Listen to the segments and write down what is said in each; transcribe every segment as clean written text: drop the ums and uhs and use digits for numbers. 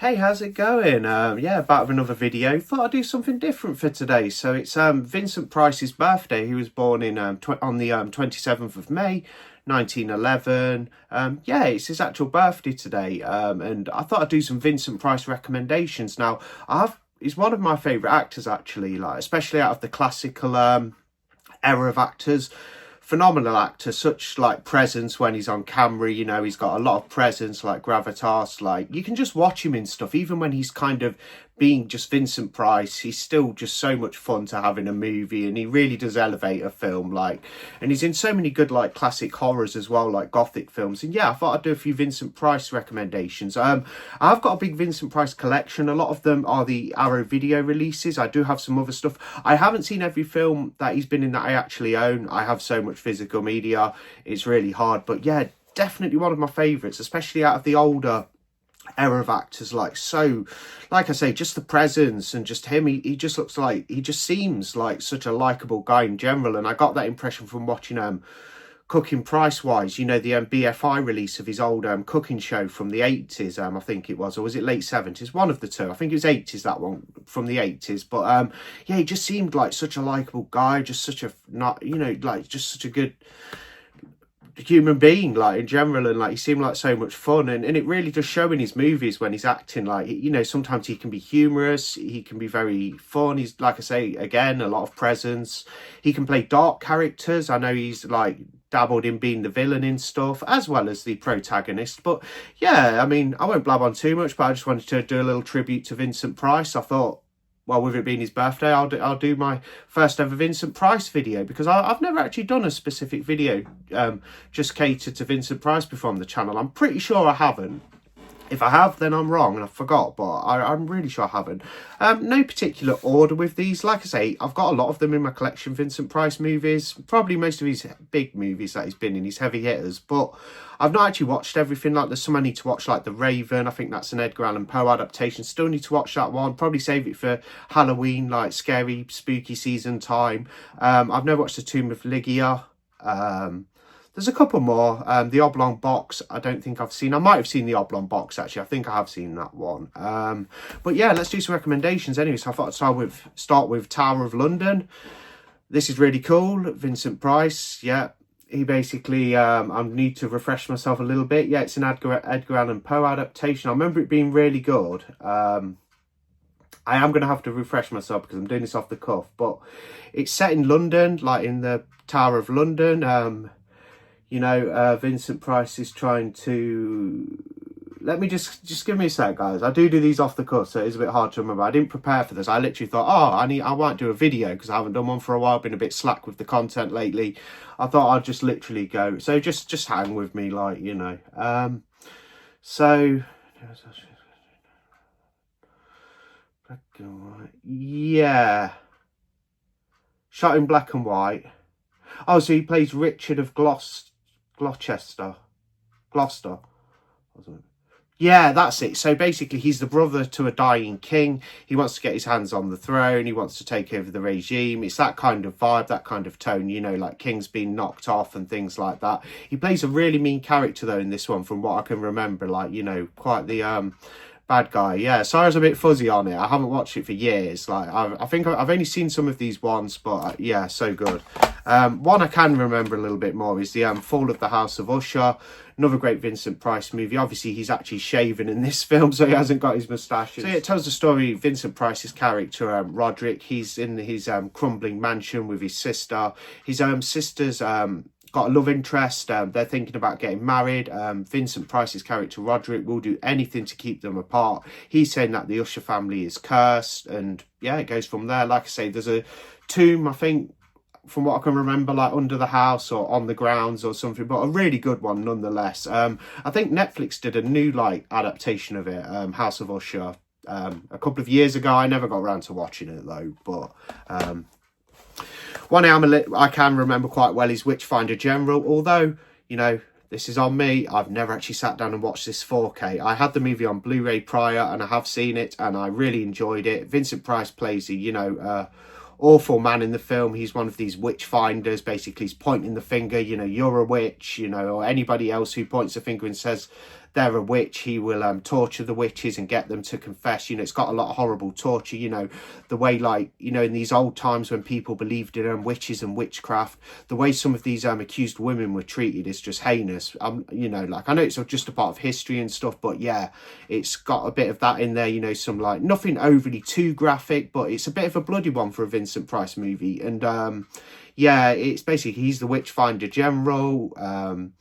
Hey, how's it going? Yeah, back with another video. Thought I'd do something different for today. So it's Vincent Price's birthday. He was born in on the 27th of May, 1911. Yeah, it's his actual birthday today. And I thought I'd do some Vincent Price recommendations. Now, he's one of my favourite actors actually, like especially out of the classical era of actors. Phenomenal actor, such like presence when he's on camera, you know, he's got a lot of presence, like gravitas, like you can just watch him in stuff, even when he's kind of being just Vincent Price, he's still just so much fun to have in a movie, and he really does elevate a film, like, and he's in so many good like classic horrors as well, like gothic films. And yeah, I thought I'd do a few Vincent Price recommendations. I've got a big Vincent Price collection. A lot of them are the Arrow video releases. I do have some other stuff. I haven't seen every film that he's been in that I actually own. I have so much physical media, it's really hard. But yeah, definitely one of my favorites, especially out of the older era of actors. Like I say, just the presence and just him, he just looks like, he just seems like such a likable guy in general. And I got that impression from watching Cooking Price Wise, you know, the BFI release of his old cooking show from the 80s, I think it was, or was it late 70s? One of the two. I think it was 80s, that one, from the 80s. But yeah, he just seemed like such a likable guy, just such a, not, you know, like just such a good human being, like in general, and like he seemed like so much fun, and it really does show in his movies when he's acting. Like, you know, sometimes he can be humorous, he can be very fun, he's, like I say again, a lot of presence, he can play dark characters. I know he's like dabbled in being the villain in stuff as well as the protagonist. But yeah, I mean, I won't blab on too much, but I just wanted to do a little tribute to Vincent Price. I thought, well, with it being his birthday, I'll do my first ever Vincent Price video, because I've never actually done a specific video just catered to Vincent Price before on the channel. I'm pretty sure I haven't. If I have, then I'm wrong and I forgot, but I'm really sure I haven't. No particular order with these. Like I say, I've got a lot of them in my collection, Vincent Price movies. Probably most of his big movies that he's been in, his heavy hitters. But I've not actually watched everything. Like, there's some I need to watch, like The Raven. I think that's an Edgar Allan Poe adaptation. Still need to watch that one. Probably save it for Halloween, like scary, spooky season time. I've never watched The Tomb of Ligeia. There's a couple more. The Oblong Box, I don't think I've seen. I might have seen The Oblong Box, actually. I think I have seen that one. But yeah, let's do some recommendations anyway. So I thought I'd start with Tower of London. This is really cool. Vincent Price, yeah. He basically, I need to refresh myself a little bit. Yeah, it's an Edgar Allan Poe adaptation. I remember it being really good. I am going to have to refresh myself because I'm doing this off the cuff. But it's set in London, like in the Tower of London. You know, Vincent Price is trying to... Let me just give me a sec, guys. I do these off the cuff, so it's a bit hard to remember. I didn't prepare for this. I literally thought, oh, I might do a video because I haven't done one for a while. Been a bit slack with the content lately. I thought I'd just literally go. So just hang with me, like, you know. So... Black and white. Yeah. Shot in black and white. Oh, so he plays Richard of Gloucester. Yeah, that's it. So basically he's the brother to a dying king. He wants to get his hands on the throne. He wants to take over the regime. It's that kind of vibe, that kind of tone, you know, like kings being knocked off and things like that. He plays a really mean character though in this one, from what I can remember, like, you know, quite the bad guy. Yeah, sorry I was a bit fuzzy on it. I haven't watched it for years. Like, I think I've only seen some of these once, but yeah, so good. One I can remember a little bit more is the Fall of the House of Usher. Another great Vincent Price movie. Obviously, he's actually shaven in this film, so he hasn't got his moustache. So yeah, it tells the story of Vincent Price's character, Roderick. He's in his crumbling mansion with his sister. His sister's got a love interest. They're thinking about getting married. Vincent Price's character Roderick will do anything to keep them apart. He's saying that the Usher family is cursed, and yeah, it goes from there. Like I say, there's a tomb, I think, from what I can remember, like under the house or on the grounds or something, but a really good one nonetheless. I think Netflix did a new like adaptation of it, House of Usher, a couple of years ago. I never got around to watching it though, but one I can remember quite well is Witchfinder General, although, you know, this is on me, I've never actually sat down and watched this 4K. I had the movie on Blu-ray prior and I have seen it and I really enjoyed it. Vincent Price plays a, you know, awful man in the film. He's one of these witch finders. Basically, he's pointing the finger, you know, you're a witch, you know, or anybody else who points a finger and says they're a witch, he will torture the witches and get them to confess. You know, it's got a lot of horrible torture, you know, the way, like, you know, in these old times when people believed in witches and witchcraft, the way some of these accused women were treated is just heinous. You know, like, I know it's just a part of history and stuff, but yeah, it's got a bit of that in there, you know, some, like, nothing overly too graphic, but it's a bit of a bloody one for a Vincent Price movie. And yeah, it's basically, he's the Witchfinder General.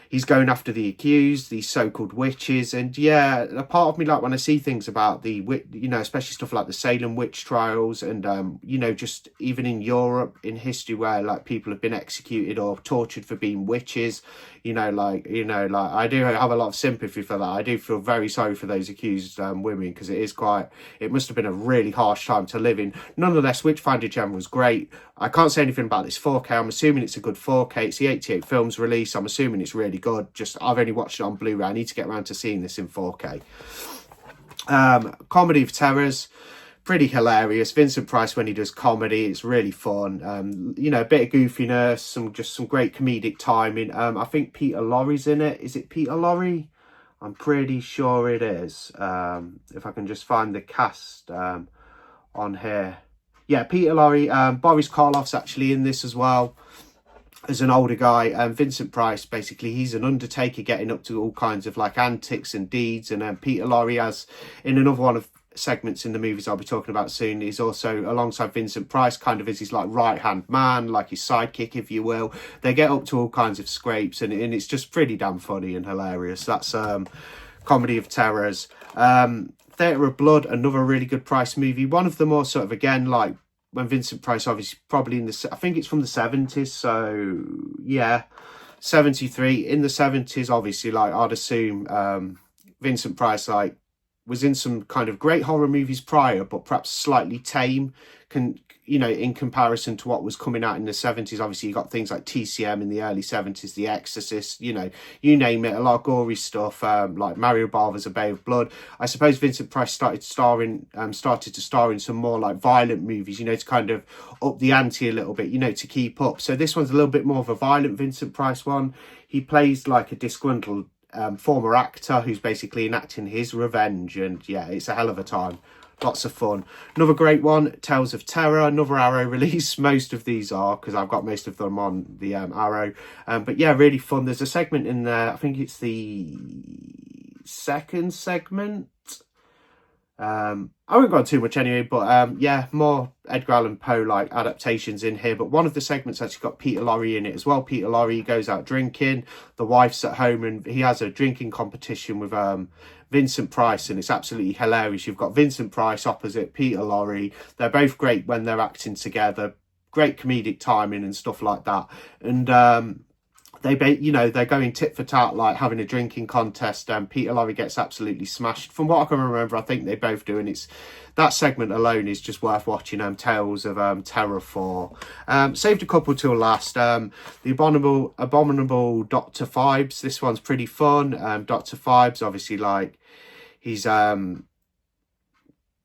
He's going after the accused, these so-called witches. And yeah, a part of me, like, when I see things about the, you know, especially stuff like the Salem witch trials and, you know, just even in Europe, in history, where, like, people have been executed or tortured for being witches, you know, like, I do have a lot of sympathy for that. I do feel very sorry for those accused women, because it must have been a really harsh time to live in. Nonetheless, Witchfinder General was great. I can't say anything about this 4K. I'm assuming it's a good 4K. It's the 88 films release. I'm assuming it's really good. I've only watched it on Blu-ray. I need to get around to seeing this in 4K. Comedy of terrors, pretty hilarious. Vincent Price, when he does comedy, it's really fun. You know, a bit of goofiness, some great comedic timing. I think Peter Lorre's in it. Is it Peter Lorre? I'm pretty sure it is. If I can just find the cast on here. Yeah, Peter Lorre. Boris Karloff's actually in this as well, as an older guy. Vincent Price, basically, he's an undertaker getting up to all kinds of, like, antics and deeds. And Peter Lorre, has in another one of segments in the movies I'll be talking about soon, he's also alongside Vincent Price, kind of as his, like, right-hand man, like his sidekick, if you will. They get up to all kinds of scrapes, and it's just pretty damn funny and hilarious. That's Comedy of Terrors. Theatre of Blood, another really good Price movie. One of the more sort of, again, like, when Vincent Price, obviously, probably in the, I think it's from the 70s, so yeah, 73. In the 70s, obviously, like, I'd assume Vincent Price, like, was in some kind of great horror movies prior, but perhaps slightly tame, you know, in comparison to what was coming out in the 70s. Obviously, you got things like TCM in the early 70s, The Exorcist, you know, you name it, a lot of gory stuff, like Mario Bava's A Bay of Blood. I suppose Vincent Price started to star in some more, like, violent movies, you know, to kind of up the ante a little bit, you know, to keep up. So this one's a little bit more of a violent Vincent Price one. He plays, like, a disgruntled former actor who's basically enacting his revenge, and yeah, it's a hell of a time. Lots of fun. Another great one, Tales of Terror, another Arrow release. Most of these are, because I've got most of them on the Arrow. But yeah, really fun. There's a segment in there, I think it's the second segment. I won't go on too much anyway, but yeah, more Edgar Allan Poe like adaptations in here. But one of the segments actually got Peter Lorre in it as well. Peter Lorre goes out drinking, the wife's at home, and he has a drinking competition with Vincent Price, and it's absolutely hilarious. You've got Vincent Price opposite Peter Lorre. They're both great when they're acting together. Great comedic timing and stuff like that. And you know, they're going tit for tat, like having a drinking contest. Peter Lorre gets absolutely smashed. From what I can remember, I think they both do, and it's that segment alone is just worth watching. Tales of Terror 4. Saved a couple till last. The abominable Dr. Phibes. This one's pretty fun. Dr. Phibes, obviously, like, he's been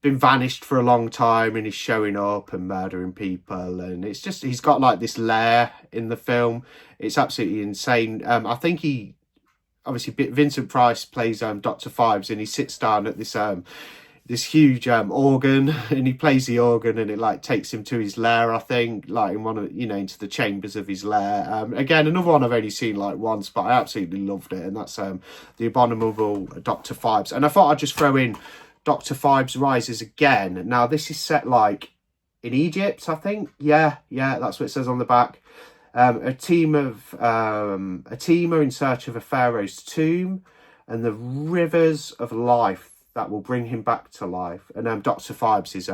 vanished for a long time, and he's showing up and murdering people, and it's just, he's got like this lair in the film. It's absolutely insane. I think he, obviously, Vincent Price plays Dr. Phibes, and he sits down at this huge organ, and he plays the organ, and it like takes him to his lair, I think, like in one of, you know, into the chambers of his lair. Again, another one I've only seen like once, but I absolutely loved it, and that's the abominable Dr. Phibes. And I thought I'd just throw in Dr. Phibes Rises Again. Now, this is set like in Egypt, I think. Yeah, that's what it says on the back. A team are in search of a pharaoh's tomb and the rivers of life that will bring him back to life. And Dr. Phibes is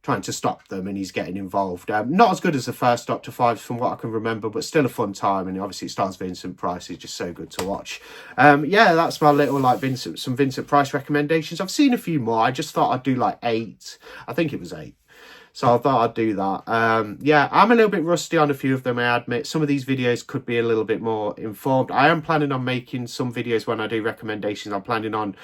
trying to stop them, and he's getting involved. Not as good as the first Dr. Phibes from what I can remember, but still a fun time, and obviously it stars Vincent Price. He's just so good to watch. Yeah, that's my little like some Vincent Price recommendations. I've seen a few more. I just thought I'd do like 8. I think it was 8. So I thought I'd do that. Yeah, I'm a little bit rusty on a few of them, I admit. Some of these videos could be a little bit more informed. I am planning on making some videos when I do recommendations. I'm planning on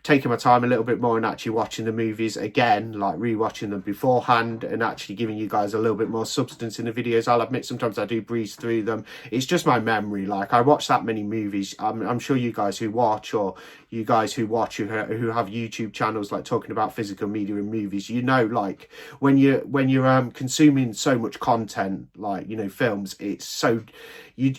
taking my time a little bit more and actually watching the movies again, like rewatching them beforehand and actually giving you guys a little bit more substance in the videos. I'll admit sometimes I do breeze through them. It's just my memory. Like, I watch that many movies. I'm sure you guys who watch, or you guys who watch who have YouTube channels like talking about physical media and movies, you know, like when you're consuming so much content, like, you know, films, it's so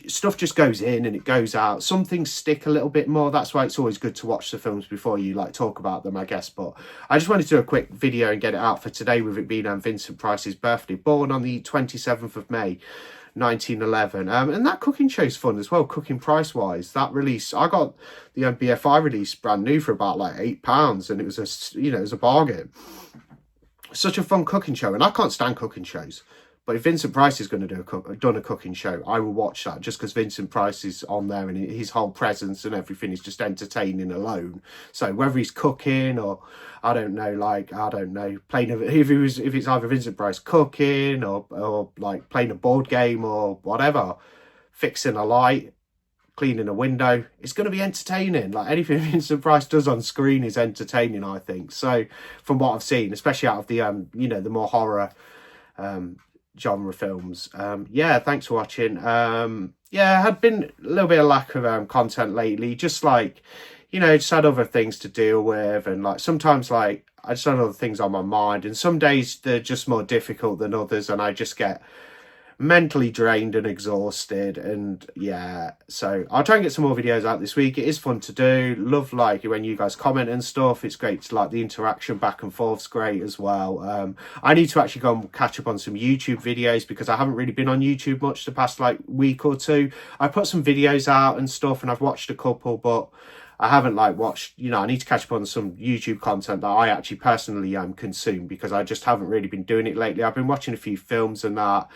stuff just goes in and it goes out. Some things stick a little bit more. That's why it's always good to watch the films before you like talk about them, I guess. But I just wanted to do a quick video and get it out for today, with it being Vincent Price's birthday, born on the 27th of May 1911. And that cooking show's fun as well, cooking price wise. That release, I got the BFI release brand new for about like £8, and it was it was a bargain. Such a fun cooking show, and I can't stand cooking shows. But if Vincent Price is going to done a cooking show, I will watch that, just because Vincent Price is on there and his whole presence and everything is just entertaining alone. So whether he's cooking or, I don't know, playing if it's either Vincent Price cooking or like playing a board game or whatever, fixing a light, cleaning a window, it's going to be entertaining. Like, anything Vincent Price does on screen is entertaining, I think. So from what I've seen, especially out of the the more horror genre films. Yeah, thanks for watching. Yeah, had been a little bit of lack of content lately, just like, just had other things to deal with, and like sometimes like I just had other things on my mind, and some days they're just more difficult than others, and I just get mentally drained and exhausted. And yeah, so I'll try and get some more videos out this week. It is fun to do. Love like when you guys comment and stuff. It's great to like the interaction back and forth's great as well. I need to actually go and catch up on some YouTube videos, because I haven't really been on YouTube much the past like week or two. I put some videos out and stuff, and I've watched a couple, but I haven't like watched, I need to catch up on some YouTube content that I actually personally consume, because I just haven't really been doing it lately. I've been watching a few films and that.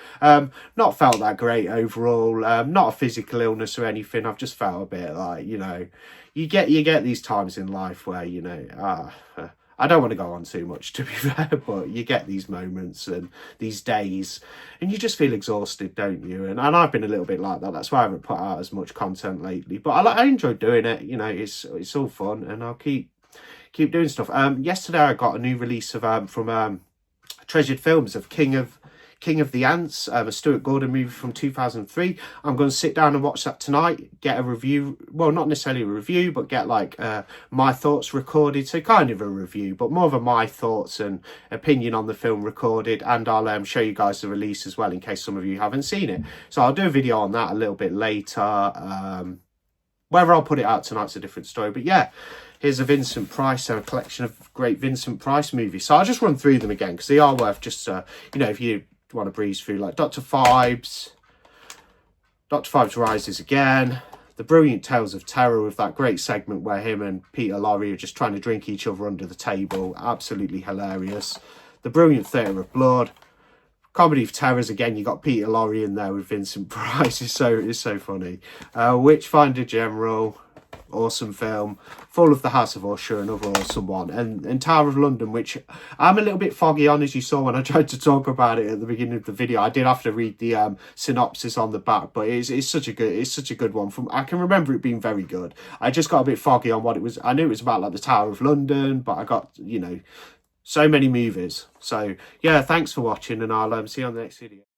Not felt that great overall. Not a physical illness or anything. I've just felt a bit like, you get these times in life where, I don't want to go on too much, to be fair, but you get these moments and these days and you just feel exhausted, don't you? And I've been a little bit like that. That's why I haven't put out as much content lately, but I enjoy doing it. It's all fun, and I'll keep doing stuff. Yesterday I got a new release of from Treasured Films of King of the Ants, a Stuart Gordon movie from 2003. I'm going to sit down and watch that tonight, get a review, well, not necessarily a review, but get like my thoughts recorded. So kind of a review, but more of a my thoughts and opinion on the film recorded. And I'll show you guys the release as well, in case some of you haven't seen it. So I'll do a video on that a little bit later. Whether I'll put it out tonight's a different story. But yeah, here's a Vincent Price, so a collection of great Vincent Price movies. So I'll just run through them again, because they are worth just, if you want to breeze through, like Dr. Phibes Rises Again, The Brilliant Tales of Terror, with that great segment where him and Peter Lorre are just trying to drink each other under the table. Absolutely hilarious. The Brilliant Theatre of Blood, Comedy of Terrors, again, you got Peter Lorre in there with Vincent Price. It's so funny. Witchfinder General, awesome film. Full of the House of Usher, another awesome one. And Tower of London, which I'm a little bit foggy on, as you saw when I tried to talk about it at the beginning of the video. I did have to read the synopsis on the back, but it's such a good one. I can remember it being very good. I just got a bit foggy on what it was. I knew it was about like the Tower of London, but I got, so many movies. So yeah, thanks for watching, and I'll see you on the next video.